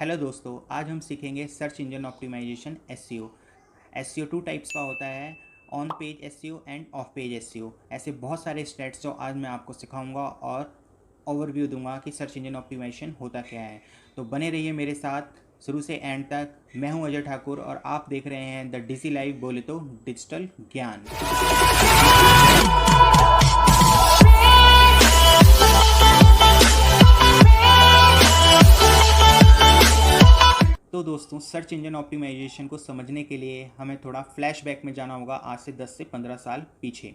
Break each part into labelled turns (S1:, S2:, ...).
S1: Hello दोस्तों, आज हम सीखेंगे search engine optimisation SEO. SEO two types का होता है, on page SEO and off page SEO. ऐसे बहुत सारे स्टेट्स जो आज मैं आपको सिखाऊंगा और ओवरव्यू दूंगा कि सर्च इंजन ऑप्टिमाइजेशन होता क्या है। तो बने रहिए मेरे साथ शुरू से एंड तक। मैं हूं अजय ठाकुर और आप देख रहे हैं द डीसी लाइव, बोले तो डिजिटल ज्ञान। तो दोस्तों, सर्च इंजन ऑप्टिमाइजेशन को समझने के लिए हमें थोड़ा फ्लैशबैक में जाना होगा, आज से 10 से 15 साल पीछे।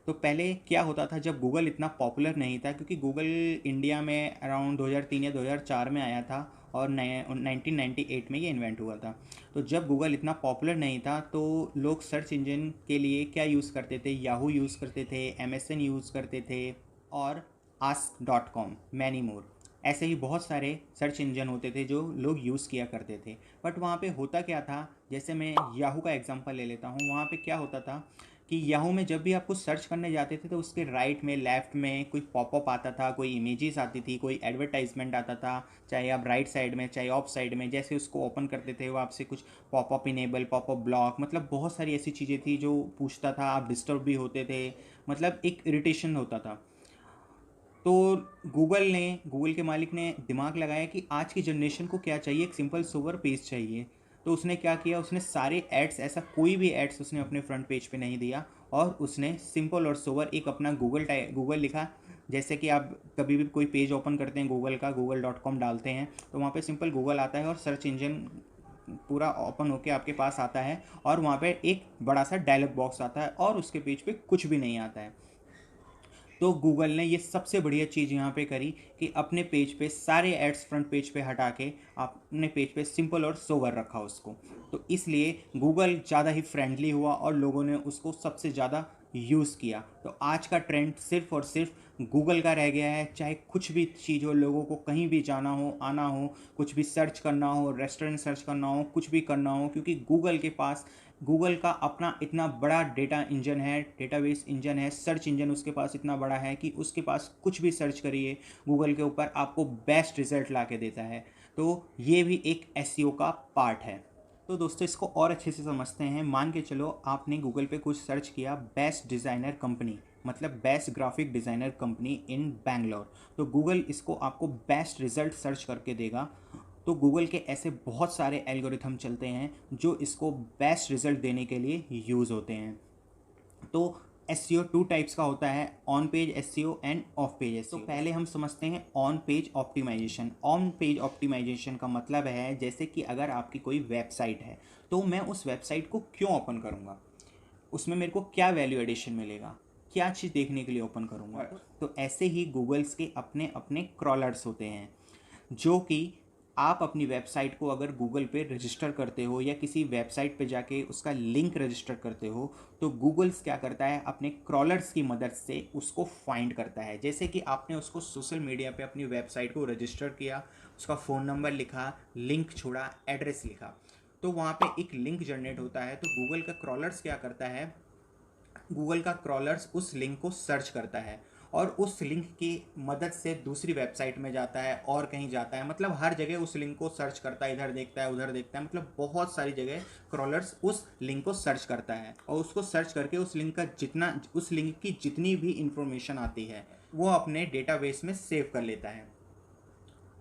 S1: तो पहले क्या होता था जब गूगल इतना पॉपुलर नहीं था, क्योंकि गूगल इंडिया में अराउंड 2003 या 2004 में आया था और 1998 में ये इन्वेंट हुआ था। तो जब गूगल इतना पॉपुलर नहीं था तो लोग सर्च इंजन के लिए क्या यूज़ करते थे? याहू यूज़ करते थे, एमएसएन यूज़ करते थे और ask.com, मैनी मोर। ऐसे ही बहुत सारे सर्च इंजन होते थे जो लोग यूज़ किया करते थे। बट वहाँ पे होता क्या था, जैसे मैं याहू का एग्जांपल ले लेता हूँ। वहाँ पे क्या होता था कि याहू में जब भी आपको सर्च करने जाते थे तो उसके राइट में, लेफ़्ट में कोई पॉपअप आता था, कोई इमेजेस आती थी, कोई एडवर्टाइजमेंट आता था। चाहे आप राइट साइड में चाहे ऑफ साइड में, जैसे उसको ओपन करते थे वो आपसे कुछ पॉपअप इनेबल, पॉपअप ब्लॉक, मतलब बहुत सारी ऐसी चीज़ें थी जो पूछता था। आप डिस्टर्ब भी होते थे, मतलब एक इरिटेशन होता था। तो गूगल के मालिक ने दिमाग लगाया कि आज की जनरेशन को क्या चाहिए, एक सिंपल सोवर पेज चाहिए। तो उसने क्या किया, उसने सारे एड्स, ऐसा कोई भी एड्स उसने अपने फ्रंट पेज पे नहीं दिया और उसने सिंपल और सोवर एक अपना गूगल लिखा। जैसे कि आप कभी भी कोई पेज ओपन करते हैं गूगल का, google.com डालते हैं तो वहाँ पे सिंपल गूगल आता है और सर्च इंजन पूरा ओपन होके आपके पास आता है और वहाँ पे एक बड़ा सा डायलॉग बॉक्स आता है और उसके पेज पे कुछ भी नहीं आता है। तो गूगल ने ये सबसे बढ़िया चीज़ यहाँ पे करी कि अपने पेज पे सारे एड्स फ्रंट पेज पे हटा के अपने पेज पे सिंपल और सोवर रखा उसको। तो इसलिए गूगल ज़्यादा ही फ्रेंडली हुआ और लोगों ने उसको सबसे ज़्यादा यूज़ किया। तो आज का ट्रेंड सिर्फ और सिर्फ गूगल का रह गया है। चाहे कुछ भी चीज़ हो, लोगों को कहीं भी जाना हो, आना हो, कुछ भी सर्च करना हो, रेस्टोरेंट सर्च करना हो, कुछ भी करना हो, क्योंकि गूगल के पास, गूगल का अपना इतना बड़ा डेटा इंजन है, डेटाबेस इंजन है, सर्च इंजन उसके पास इतना बड़ा है कि उसके पास कुछ भी सर्च करिए गूगल के ऊपर आपको बेस्ट रिजल्ट ला के देता है। तो ये भी एक एसईओ का पार्ट है। तो दोस्तों, इसको और अच्छे से समझते हैं। मान के चलो आपने गूगल पे कुछ सर्च किया, बेस्ट डिज़ाइनर कंपनी, मतलब बेस्ट ग्राफिक डिज़ाइनर कंपनी इन बैंगलोर। तो गूगल इसको आपको बेस्ट रिजल्ट सर्च करके देगा। तो गूगल के ऐसे बहुत सारे एल्गोरिथम चलते हैं जो इसको बेस्ट रिजल्ट देने के लिए यूज़ होते हैं। तो एसईओ टू टाइप्स का होता है, on page SEO and off page SEO. तो पहले हम समझते हैं on page optimisation. On page optimisation का मतलब है, जैसे कि अगर आपकी कोई वेबसाइट है तो मैं उस वेबसाइट को क्यों ओपन करूँगा, उसमें मेरे को क्या वैल्यू एडिशन मिलेगा, क्या चीज़ देखने के लिए ओपन करूँगा। तो ऐसे ही गूगल्स के अपने अपने क्रॉलर्स होते हैं, जो कि आप अपनी वेबसाइट को अगर गूगल पे रजिस्टर करते हो या किसी वेबसाइट पे जाके उसका लिंक रजिस्टर करते हो तो गूगल्स क्या करता है, अपने क्रॉलर्स की मदद से उसको फाइंड करता है। जैसे कि आपने उसको सोशल मीडिया पे अपनी वेबसाइट को रजिस्टर किया, उसका फ़ोन नंबर लिखा, लिंक छोड़ा, एड्रेस लिखा, तो वहाँ पे एक लिंक जनरेट होता है। तो गूगल का क्रॉलर्स क्या करता है, गूगल का क्रॉलर्स उस लिंक को सर्च करता है और उस लिंक की मदद से दूसरी वेबसाइट में जाता है और कहीं जाता है, मतलब हर जगह उस लिंक को सर्च करता है, इधर देखता है, उधर देखता है, मतलब बहुत सारी जगह क्रॉलर्स उस लिंक को सर्च करता है और उसको सर्च करके उस लिंक की जितनी भी इंफॉर्मेशन आती है वो अपने डेटाबेस में सेव कर लेता है।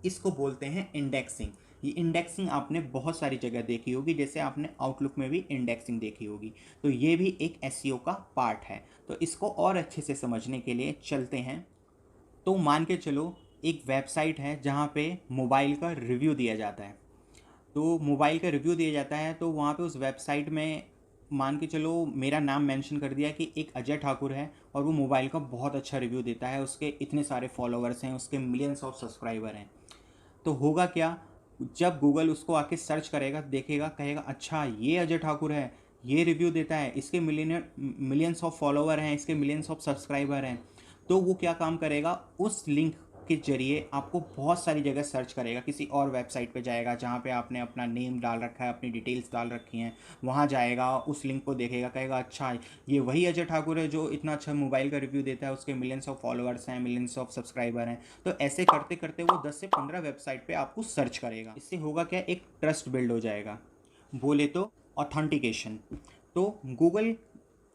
S1: इसको बोलते हैं इंडेक्सिंग। ये इंडेक्सिंग आपने बहुत सारी जगह देखी होगी, जैसे आपने आउटलुक में भी इंडेक्सिंग देखी होगी। तो ये भी एक एसईओ का पार्ट है। तो इसको और अच्छे से समझने के लिए चलते हैं। तो मान के चलो एक वेबसाइट है जहाँ पे मोबाइल का रिव्यू दिया जाता है। तो मोबाइल का रिव्यू दिया जाता है तो वहाँ पे उस वेबसाइट में मान के चलो मेरा नाम मेंशन कर दिया कि एक अजय ठाकुर है और वो मोबाइल का बहुत अच्छा रिव्यू देता है, उसके इतने सारे फॉलोअर्स हैं, उसके मिलियंस ऑफ सब्सक्राइबर हैं। तो होगा क्या, जब गूगल उसको आके सर्च करेगा, देखेगा, कहेगा अच्छा ये अजय ठाकुर है, ये रिव्यू देता है, इसके मिलियंस ऑफ फॉलोवर हैं, इसके मिलियंस ऑफ सब्सक्राइबर हैं। तो वो क्या काम करेगा, उस लिंक के जरिए आपको बहुत सारी जगह सर्च करेगा, किसी और वेबसाइट पे जाएगा जहाँ पे आपने अपना नेम डाल रखा है, अपनी डिटेल्स डाल रखी हैं, वहाँ जाएगा, उस लिंक को देखेगा, कहेगा अच्छा ये वही अजय ठाकुर है जो इतना अच्छा मोबाइल का रिव्यू देता है, उसके मिलियंस ऑफ फॉलोअर्स हैं, मिलियंस ऑफ सब्सक्राइबर हैं। तो ऐसे करते करते वो 10 से 15 वेबसाइट पर आपको सर्च करेगा। इससे होगा क्या, एक ट्रस्ट बिल्ड हो जाएगा, बोले तो ऑथेंटिकेशन। तो गूगल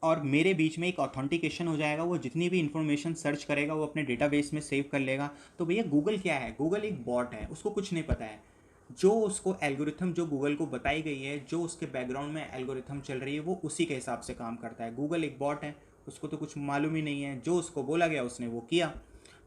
S1: और मेरे बीच में एक ऑथेंटिकेशन हो जाएगा। वो जितनी भी इंफॉर्मेशन सर्च करेगा वो अपने डेटाबेस में सेव कर लेगा। तो भैया गूगल क्या है, गूगल एक बॉट है, उसको कुछ नहीं पता है। जो उसको एल्गोरिथम जो गूगल को बताई गई है, जो उसके बैकग्राउंड में एल्गोरिथम चल रही है, वो उसी के हिसाब से काम करता है। गूगल एक बॉट है, उसको तो कुछ मालूम ही नहीं है, जो उसको बोला गया उसने वो किया।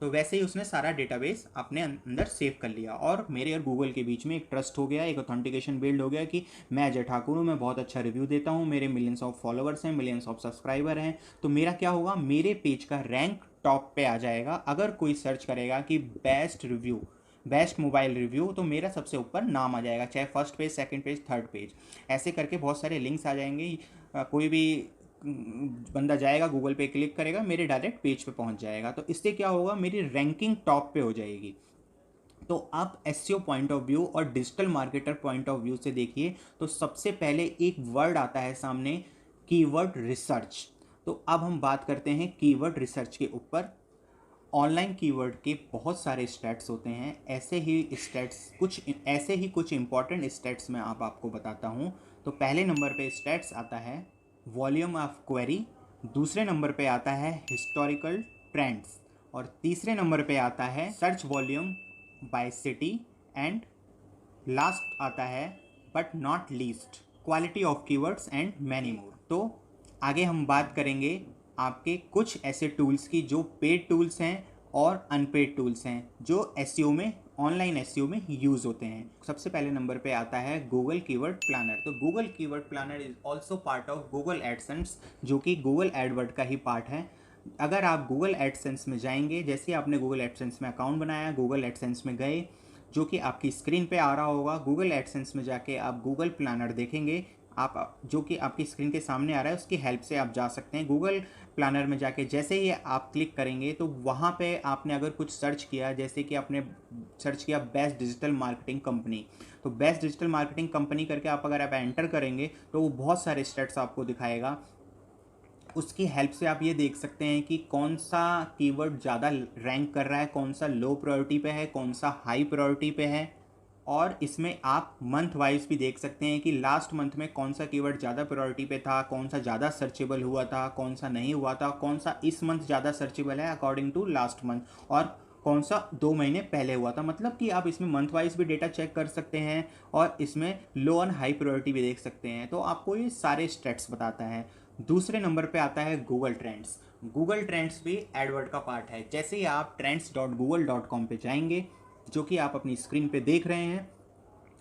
S1: तो वैसे ही उसने सारा डेटाबेस अपने अंदर सेव कर लिया और मेरे और गूगल के बीच में एक ट्रस्ट हो गया, एक ऑथेंटिकेशन बिल्ड हो गया कि मैं अजय ठाकुर हूँ, मैं बहुत अच्छा रिव्यू देता हूँ, मेरे मिलियंस ऑफ फॉलोअर्स हैं, मिलियंस ऑफ सब्सक्राइबर हैं। तो मेरा क्या होगा, मेरे पेज का रैंक टॉप पे आ जाएगा। अगर कोई सर्च करेगा कि best review, best mobile review, तो मेरा सबसे ऊपर नाम आ जाएगा, चाहे first page, second page, third page. ऐसे करके बहुत सारे लिंक्स आ जाएंगे। कोई भी बंदा जाएगा गूगल पे, क्लिक करेगा, मेरे डायरेक्ट पेज पे पहुंच जाएगा। तो इससे क्या होगा, मेरी रैंकिंग टॉप पे हो जाएगी। तो आप एसईओ पॉइंट ऑफ व्यू और digital marketer point of view से देखिए तो सबसे पहले एक वर्ड आता है सामने, कीवर्ड रिसर्च। तो अब हम बात करते हैं कीवर्ड रिसर्च के ऊपर। ऑनलाइन कीवर्ड के बहुत सारे स्टैट्स होते हैं, ऐसे ही कुछ इंपॉर्टेंट स्टैट्स मैं आपको बताता हूँ। तो पहले नंबर पे स्टैट्स आता है वॉल्यूम ऑफ क्वेरी, दूसरे नंबर पे आता है हिस्टोरिकल ट्रेंड्स, और तीसरे नंबर पे आता है search volume by city, and last आता है but not least quality of keywords and many more. तो आगे हम बात करेंगे आपके कुछ ऐसे टूल्स की जो पेड टूल्स हैं और अनपेड टूल्स हैं, जो एसईओ में, ऑनलाइन एसईओ में यूज़ होते हैं। सबसे पहले नंबर पे आता है गूगल कीवर्ड प्लानर। तो Google keyword planner is also part of Google AdSense, जो कि गूगल एडवर्ड का ही पार्ट है। अगर आप गूगल एडसेंस में जाएंगे, जैसे ही आपने गूगल एडसेंस में अकाउंट बनाया, गूगल एडसेंस में गए, जो कि आपकी स्क्रीन पे आ रहा होगा, गूगल एडसेंस में जाके आप गूगल प्लानर देखेंगे, आप जो कि आपकी स्क्रीन के सामने आ रहा है, उसकी हेल्प से आप जा सकते हैं। गूगल प्लानर में जाके जैसे ही आप क्लिक करेंगे तो वहाँ पे आपने अगर कुछ सर्च किया, जैसे कि आपने सर्च किया बेस्ट डिजिटल मार्केटिंग कंपनी, तो बेस्ट डिजिटल मार्केटिंग कंपनी करके अगर आप एंटर करेंगे तो वो बहुत सारे स्टेट्स आपको दिखाएगा। उसकी हेल्प से आप ये देख सकते हैं कि कौन सा कीवर्ड ज़्यादा रैंक कर रहा है, कौन सा लो प्रायोरिटी पे है, कौन सा हाई प्रायोरिटी पे है। और इसमें आप मंथ वाइज भी देख सकते हैं कि लास्ट मंथ में कौन सा कीवर्ड ज़्यादा प्रायोरिटी पे था, कौन सा ज़्यादा सर्चेबल हुआ था, कौन सा नहीं हुआ था, कौन सा इस मंथ ज़्यादा सर्चेबल है अकॉर्डिंग टू लास्ट मंथ, और कौन सा 2 महीने पहले हुआ था। मतलब कि आप इसमें मंथ वाइज भी डेटा चेक कर सकते हैं और इसमें लो और हाई प्रायोरिटी भी देख सकते हैं। तो आपको ये सारे स्टेट्स बताता है। दूसरे नंबर पे आता है गूगल ट्रेंड्स। गूगल ट्रेंड्स भी एडवर्ड का पार्ट है। जैसे ही आप trends.google.com पे जाएंगे, जो कि आप अपनी स्क्रीन पे देख रहे हैं,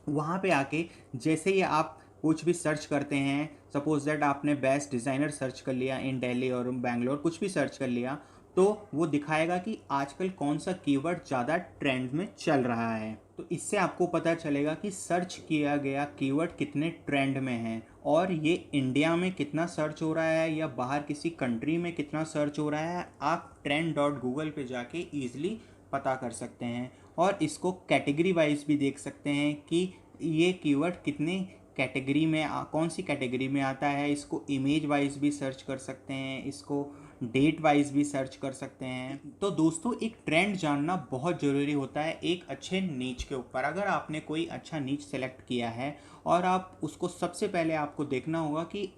S1: वहाँ पे आके जैसे ही आप कुछ भी सर्च करते हैं, सपोज दैट आपने बेस्ट डिज़ाइनर सर्च कर लिया इन दिल्ली और बैंगलोर, कुछ भी सर्च कर लिया, तो वो दिखाएगा कि आजकल कौन सा कीवर्ड ज़्यादा ट्रेंड में चल रहा है। तो इससे आपको पता चलेगा कि सर्च किया गया कीवर्ड कितने ट्रेंड में है, और ये इंडिया में कितना सर्च हो रहा है या बाहर किसी कंट्री में कितना सर्च हो रहा है। आप trend.google पे जाके ईजिली पता कर सकते हैं, और इसको कैटेगरी वाइज भी देख सकते हैं कि ये कीवर्ड कितने कैटेगरी में, कौन सी कैटेगरी में आता है। इसको इमेज वाइज भी सर्च कर सकते हैं, इसको डेट वाइज भी सर्च कर सकते हैं। तो दोस्तों, एक ट्रेंड जानना बहुत ज़रूरी होता है एक अच्छे नीच के ऊपर। अगर आपने कोई अच्छा नीच सेलेक्ट किया है और आप उसको, सबसे पहले आपको देखना होगा कि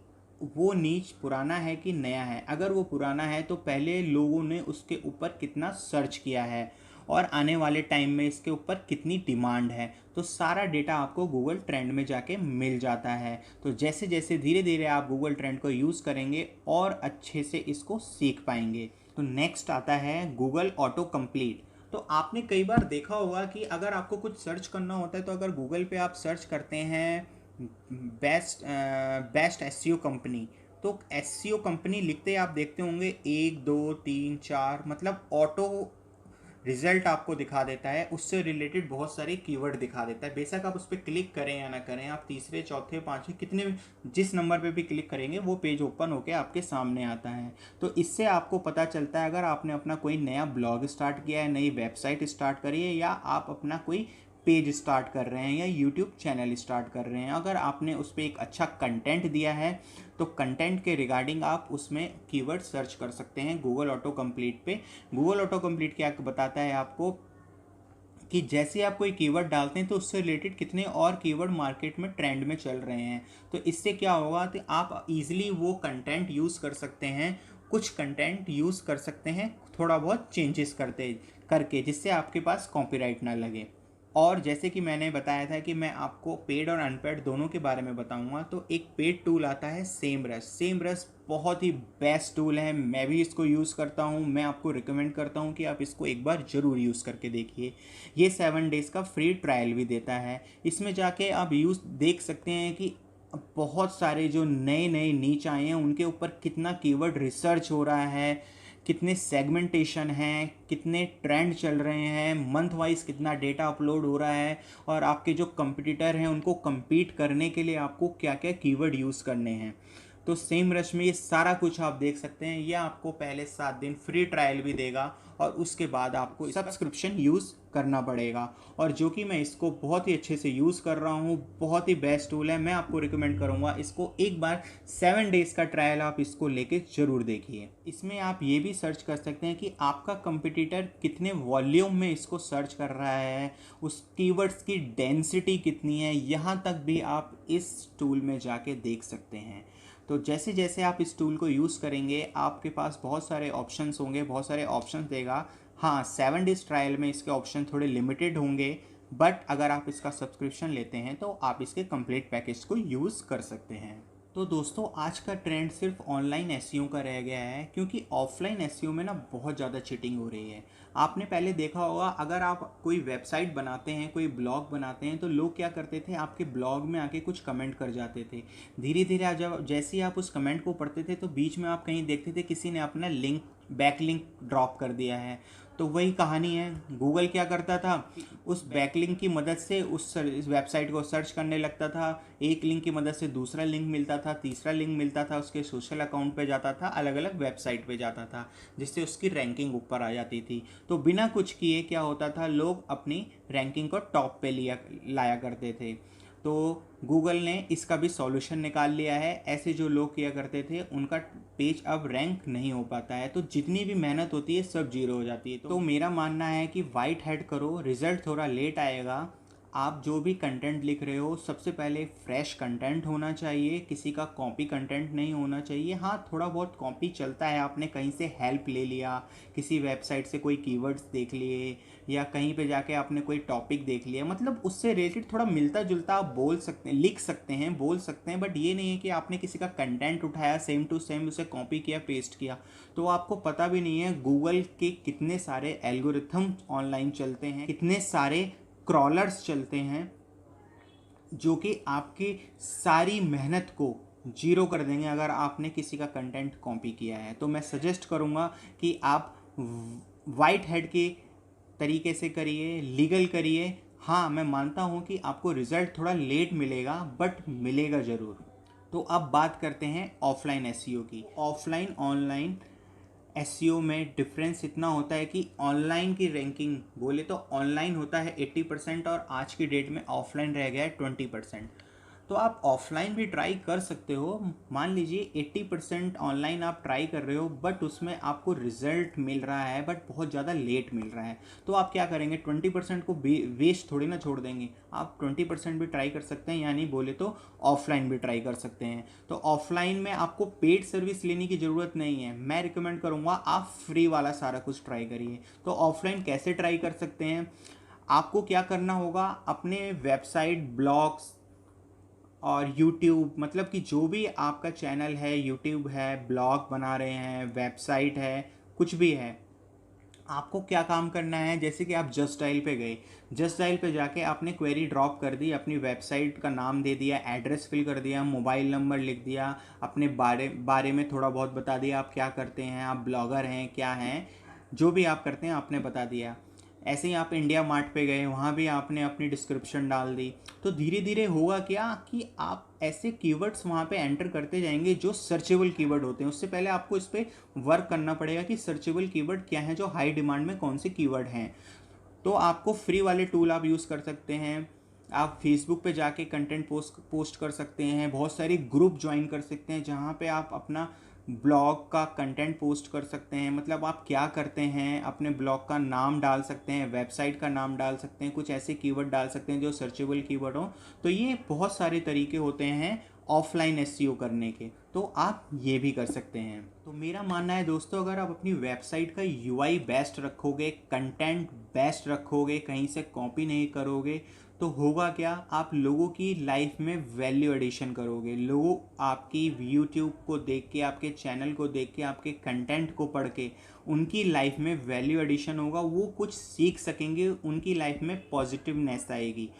S1: वो नीच पुराना है कि नया है। अगर वो पुराना है तो पहले लोगों ने उसके ऊपर कितना सर्च किया है और आने वाले टाइम में इसके ऊपर कितनी डिमांड है। तो सारा डेटा आपको गूगल ट्रेंड में जाके मिल जाता है। तो जैसे जैसे धीरे धीरे आप गूगल ट्रेंड को यूज़ करेंगे और अच्छे से इसको सीख पाएंगे। तो नेक्स्ट आता है गूगल ऑटो कंप्लीट। तो आपने कई बार देखा होगा कि अगर आपको कुछ सर्च करना होता है, तो अगर गूगल पे आप सर्च करते हैं बेस्ट एसईओ कंपनी, तो एसईओ कंपनी लिखते आप देखते होंगे 1 2 3 4, मतलब ऑटो रिजल्ट आपको दिखा देता है, उससे रिलेटेड बहुत सारे कीवर्ड दिखा देता है। बेशक आप उस पर क्लिक करें या ना करें, आप तीसरे चौथे पाँचवें कितने जिस नंबर पे भी क्लिक करेंगे वो पेज ओपन होकर आपके सामने आता है। तो इससे आपको पता चलता है अगर आपने अपना कोई नया ब्लॉग स्टार्ट किया है, नई वेबसाइट स्टार्ट करी है, या आप अपना कोई पेज स्टार्ट कर रहे हैं या यूट्यूब चैनल स्टार्ट कर रहे हैं, अगर आपने उस पर एक अच्छा कंटेंट दिया है तो कंटेंट के रिगार्डिंग आप उसमें कीवर्ड सर्च कर सकते हैं गूगल ऑटो कंप्लीट पे। गूगल ऑटो कंप्लीट क्या बताता है आपको कि जैसे आप कोई कीवर्ड डालते हैं तो उससे रिलेटेड कितने और कीवर्ड मार्केट में ट्रेंड में चल रहे हैं। तो इससे क्या होगा कि आप इजीली वो कंटेंट यूज़ कर सकते हैं, कुछ कंटेंट यूज़ कर सकते हैं थोड़ा बहुत चेंजेस करते करके, जिससे आपके पास कॉपीराइट ना लगे। और जैसे कि मैंने बताया था कि मैं आपको पेड और अनपेड दोनों के बारे में बताऊंगा, तो एक पेड टूल आता है सेमरश। सेमरश बहुत ही बेस्ट टूल है, मैं भी इसको यूज़ करता हूँ। मैं आपको रिकमेंड करता हूँ कि आप इसको एक बार ज़रूर यूज़ करके देखिए। ये 7 डेज़ का फ्री ट्रायल भी देता है। इसमें जाके आप यूज़ देख सकते हैं कि बहुत सारे जो नए नए नीच आए हैं उनके ऊपर कितना कीवर्ड रिसर्च हो रहा है, कितने सेगमेंटेशन हैं, कितने ट्रेंड चल रहे हैं, मंथ वाइज कितना डेटा अपलोड हो रहा है, और आपके जो कंपटीटर हैं उनको compete करने के लिए आपको क्या क्या कीवर्ड यूज़ करने हैं। तो सेम रश में ये सारा कुछ आप देख सकते हैं। ये आपको पहले 7 दिन फ्री ट्रायल भी देगा और उसके बाद आपको सब्सक्रिप्शन यूज़ करना पड़ेगा, और जो कि मैं इसको बहुत ही अच्छे से यूज़ कर रहा हूँ। बहुत ही बेस्ट टूल है, मैं आपको रिकमेंड करूँगा इसको एक बार 7 डेज़ का ट्रायल आप इसको लेके ज़रूर देखिए। इसमें आप ये भी सर्च कर सकते हैं कि आपका कंपटीटर कितने वॉल्यूम में इसको सर्च कर रहा है, उस कीवर्ड्स की डेंसिटी कितनी है, यहाँ तक भी आप इस टूल में जाके देख सकते हैं। तो जैसे जैसे आप इस टूल को यूज़ करेंगे आपके पास बहुत सारे ऑप्शंस होंगे, बहुत सारे ऑप्शंस देगा। हाँ, 7 डेज़ ट्रायल में इसके ऑप्शन थोड़े लिमिटेड होंगे, बट अगर आप इसका सब्सक्रिप्शन लेते हैं तो आप इसके कंप्लीट पैकेज को यूज़ कर सकते हैं। तो दोस्तों, आज का ट्रेंड सिर्फ ऑनलाइन एसईओ का रह गया है, क्योंकि ऑफलाइन एसईओ में ना बहुत ज़्यादा चीटिंग हो रही है। आपने पहले देखा होगा, अगर आप कोई वेबसाइट बनाते हैं, कोई ब्लॉग बनाते हैं, तो लोग क्या करते थे, आपके ब्लॉग में आके कुछ कमेंट कर जाते थे। धीरे धीरे जब जैसे ही आप उस कमेंट को पढ़ते थे तो बीच में आप कहीं देखते थे किसी ने अपना लिंक, बैक लिंक ड्रॉप कर दिया है। तो वही कहानी है, गूगल क्या करता था, उस बैकलिंक की मदद से उस वेबसाइट को सर्च करने लगता था। एक लिंक की मदद से दूसरा लिंक मिलता था, तीसरा लिंक मिलता था, उसके सोशल अकाउंट पे जाता था, अलग अलग वेबसाइट पे जाता था, जिससे उसकी रैंकिंग ऊपर आ जाती थी। तो बिना कुछ किए क्या होता था, लोग अपनी रैंकिंग को टॉप पे लाया करते थे। तो गूगल ने इसका भी सॉल्यूशन निकाल लिया है। ऐसे जो लोग किया करते थे उनका पेज अब रैंक नहीं हो पाता है, तो जितनी भी मेहनत होती है सब जीरो हो जाती है। तो मेरा मानना है कि वाइट हेड करो, रिजल्ट थोड़ा लेट आएगा। आप जो भी कंटेंट लिख रहे हो सबसे पहले फ्रेश कंटेंट होना चाहिए, किसी का कॉपी कंटेंट नहीं होना चाहिए। हाँ, थोड़ा बहुत कॉपी चलता है, आपने कहीं से हेल्प ले लिया, किसी वेबसाइट से कोई कीवर्ड्स देख लिए, या कहीं पे जाके आपने कोई टॉपिक देख लिया, मतलब उससे रिलेटेड थोड़ा मिलता जुलता आप बोल सकते हैं, लिख सकते हैं, बोल सकते हैं। बट ये नहीं है कि आपने किसी का कंटेंट उठाया, सेम टू सेम उसे कॉपी किया, पेस्ट किया। तो आपको पता भी नहीं है गूगल के कितने सारे एल्गोरिथम ऑनलाइन चलते हैं, कितने सारे क्रॉलर्स चलते हैं, जो कि आपकी सारी मेहनत को जीरो कर देंगे अगर आपने किसी का कंटेंट कॉपी किया है। तो मैं सजेस्ट करूँगा कि आप वाइट हेड के तरीके से करिए, लीगल करिए। हाँ, मैं मानता हूँ कि आपको रिज़ल्ट थोड़ा लेट मिलेगा, बट मिलेगा ज़रूर। तो अब बात करते हैं ऑफलाइन एसईओ की। ऑफलाइन ऑनलाइन एसईओ में डिफरेंस इतना होता है कि ऑनलाइन की रैंकिंग बोले तो ऑनलाइन होता है 80%, और आज की डेट में ऑफलाइन रह गया है 20%। तो आप ऑफलाइन भी ट्राई कर सकते हो। मान लीजिए 80% ऑनलाइन आप ट्राई कर रहे हो, बट उसमें आपको रिजल्ट मिल रहा है, बट बहुत ज़्यादा लेट मिल रहा है। तो आप क्या करेंगे, 20% को वेस्ट थोड़ी ना छोड़ देंगे। आप 20% भी ट्राई कर सकते हैं, यानी बोले तो ऑफलाइन भी ट्राई कर सकते हैं। तो ऑफलाइन में आपको पेड सर्विस लेने की ज़रूरत नहीं है, मैं रिकमेंड करूँगा आप फ्री वाला सारा कुछ ट्राई करिए। तो ऑफलाइन कैसे ट्राई कर सकते हैं, आपको क्या करना होगा, अपने वेबसाइट, ब्लॉग्स और यूट्यूब, मतलब कि जो भी आपका चैनल है, यूट्यूब है, ब्लॉग बना रहे हैं, वेबसाइट है, कुछ भी है, आपको क्या काम करना है। जैसे कि आप जस्ट डायल पे गए, जस्ट डायल पे जाके आपने क्वेरी ड्रॉप कर दी, अपनी वेबसाइट का नाम दे दिया, एड्रेस फिल कर दिया, मोबाइल नंबर लिख दिया, अपने बारे में थोड़ा बहुत बता दिया, आप क्या करते हैं, आप ब्लॉगर हैं, क्या हैं, जो भी आप करते हैं आपने बता दिया। ऐसे ही आप इंडिया मार्ट पे गए, वहाँ भी आपने अपनी डिस्क्रिप्शन डाल दी, तो धीरे धीरे होगा क्या कि आप ऐसे कीवर्ड्स वहाँ पे एंटर करते जाएंगे जो सर्चेबल कीवर्ड होते हैं। उससे पहले आपको इस पर वर्क करना पड़ेगा कि सर्चेबल कीवर्ड क्या है, जो हाई डिमांड में कौन से कीवर्ड हैं। तो आपको फ्री वाले टूल आप यूज़ कर सकते हैं। आप फेसबुक पे जाके कंटेंट पोस्ट कर सकते हैं, बहुत सारी ग्रुप ज्वाइन कर सकते हैं जहाँ पे आप अपना ब्लॉग का कंटेंट पोस्ट कर सकते हैं। मतलब आप क्या करते हैं, अपने ब्लॉग का नाम डाल सकते हैं, वेबसाइट का नाम डाल सकते हैं, कुछ ऐसे कीवर्ड डाल सकते हैं जो सर्चेबल कीवर्ड हो। तो ये बहुत सारे तरीके होते हैं ऑफलाइन एसईओ करने के, तो आप ये भी कर सकते हैं। तो मेरा मानना है दोस्तों, अगर आप अपनी वेबसाइट का यूआई बेस्ट रखोगे, कंटेंट बेस्ट रखोगे, कहीं से कॉपी नहीं करोगे, तो होगा क्या, आप लोगों की लाइफ में वैल्यू एडिशन करोगे। लोग आपकी यूट्यूब को देख के, आपके चैनल को देख के, आपके कंटेंट को पढ़ के उनकी लाइफ में वैल्यू एडिशन होगा, वो कुछ सीख सकेंगे, उनकी लाइफ में पॉजिटिवनेस आएगी।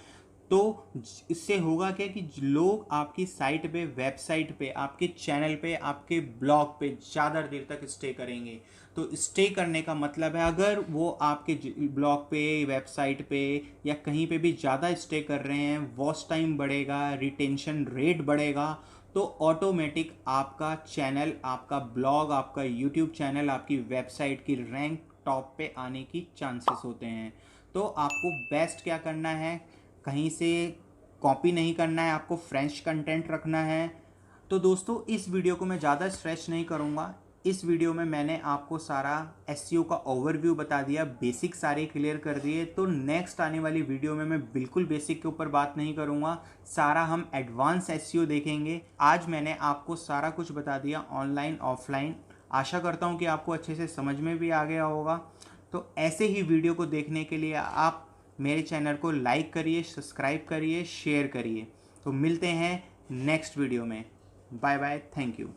S1: तो इससे होगा क्या कि लोग आपकी साइट पे, वेबसाइट पे, आपके चैनल पे, आपके ब्लॉग पे ज़्यादा देर तक स्टे करेंगे। तो स्टे करने का मतलब है, अगर वो आपके ब्लॉग पे, वेबसाइट पे या कहीं पे भी ज़्यादा स्टे कर रहे हैं, वॉच टाइम बढ़ेगा, रिटेंशन रेट बढ़ेगा, तो ऑटोमेटिक आपका चैनल, आपका ब्लॉग, आपका यूट्यूब चैनल, आपकी वेबसाइट की रैंक टॉप पे आने की चांसेस होते हैं। तो आपको बेस्ट क्या करना है, कहीं से कॉपी नहीं करना है, आपको फ्रेश कंटेंट रखना है। तो दोस्तों, इस वीडियो को मैं ज़्यादा स्ट्रेच नहीं करूँगा। इस वीडियो में मैंने आपको सारा एसईओ का ओवरव्यू बता दिया, बेसिक सारे क्लियर कर दिए। तो नेक्स्ट आने वाली वीडियो में मैं बिल्कुल बेसिक के ऊपर बात नहीं करूँगा, सारा हम एडवांस एसईओ देखेंगे। आज मैंने आपको सारा कुछ बता दिया, ऑनलाइन ऑफलाइन। आशा करता हूँ कि आपको अच्छे से समझ में भी आ गया होगा। तो ऐसे ही वीडियो को देखने के लिए आप मेरे चैनल को लाइक करिए, सब्सक्राइब करिए, शेयर करिए। तो मिलते हैं नेक्स्ट वीडियो में। Bye bye, thank you.